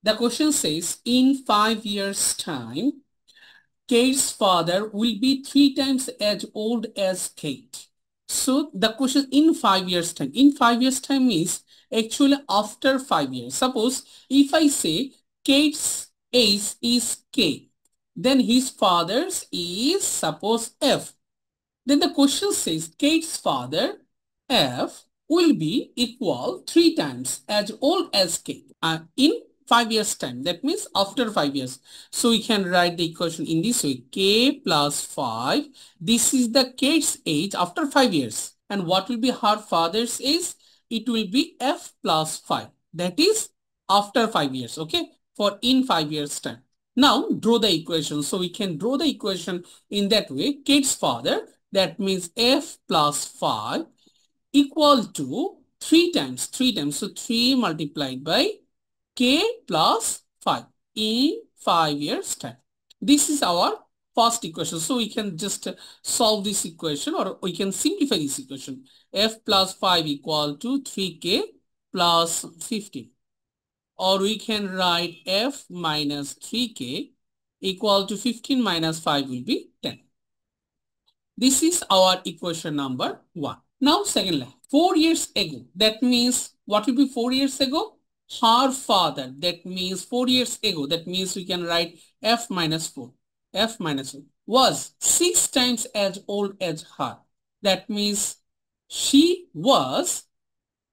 The question says, in 5 years' time, Kate's father will be 3 times as old as Kate. So the question in 5 years' time. In 5 years' time means actually after 5 years. Suppose if I say Kate's age is K, then his father's is suppose F. Then the question says Kate's father F will be equal 3 times as old as Kate in 5 years time. That means after 5 years. So we can write the equation in this way. K plus 5. This is the Kate's age after 5 years. And what will be her father's age? It will be F plus 5. That is after 5 years. Okay. For in 5 years time. Now draw the equation. So we can draw the equation in that way. Kate's father, that means F plus 5 equal to 3 times. So 3 multiplied by K plus 5 in 5 years time. This is our first equation. So we can just solve this equation, or we can simplify this equation. F plus 5 equal to 3K plus 15. Or we can write F minus 3K equal to 15 minus 5 will be 10. This is our equation number 1. Now second line, 4 years ago. That means what will be 4 years ago? Her father. That means 4 years ago. That means we can write F minus 4. F minus 4 was 6 times as old as her. That means she was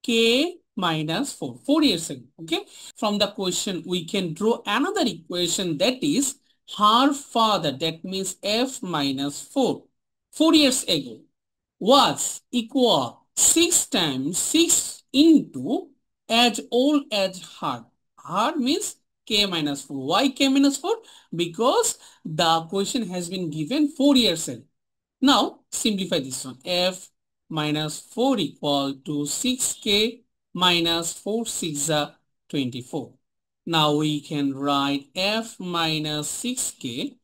K minus 4. 4 years ago. Okay. From the question, we can draw another equation, that is her father. That means F minus 4. 4 years ago was equal 6 times 6 into as old as her. Her means K minus 4. Why K minus 4? Because the question has been given 4 years ago. Now simplify this one. F minus 4 equal to 6K minus 4 6 24. Now we can write F minus 6K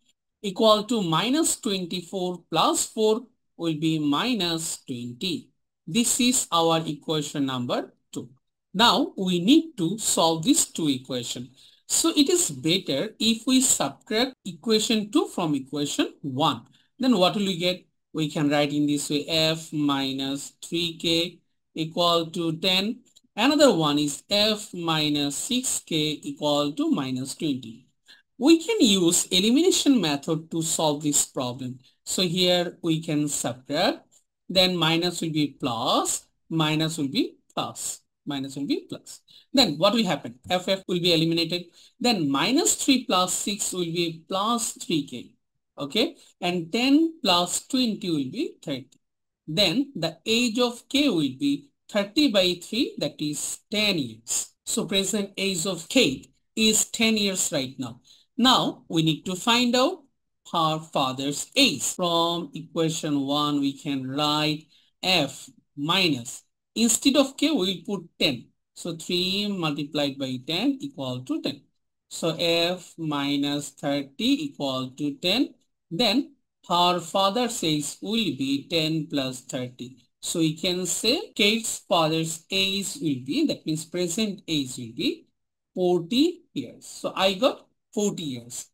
equal to minus 24 plus 4 will be minus 20. This is our equation number 2. Now we need to solve these two equations. So it is better if we subtract equation 2 from equation 1. Then what will we get? We can write in this way, F minus 3K equal to 10. Another one is F minus 6K equal to minus 20. We can use elimination method to solve this problem. So here we can subtract, then minus will be plus, minus will be plus, minus will be plus. Then what will happen? FF will be eliminated. Then minus 3 plus 6 will be plus 3K. Okay. And 10 plus 20 will be 30. Then the age of K will be 30 by 3, that is 10 years. So present age of Kate is 10 years right now. Now we need to find out her father's age. From equation 1 we can write F minus, instead of K we will put 10. So 3 multiplied by 10 equal to 10. So F minus 30 equal to 10. Then her father's age will be 10 plus 30. So we can say Kate's father's age will be, that means present age will be 40 years. So I got 40 years.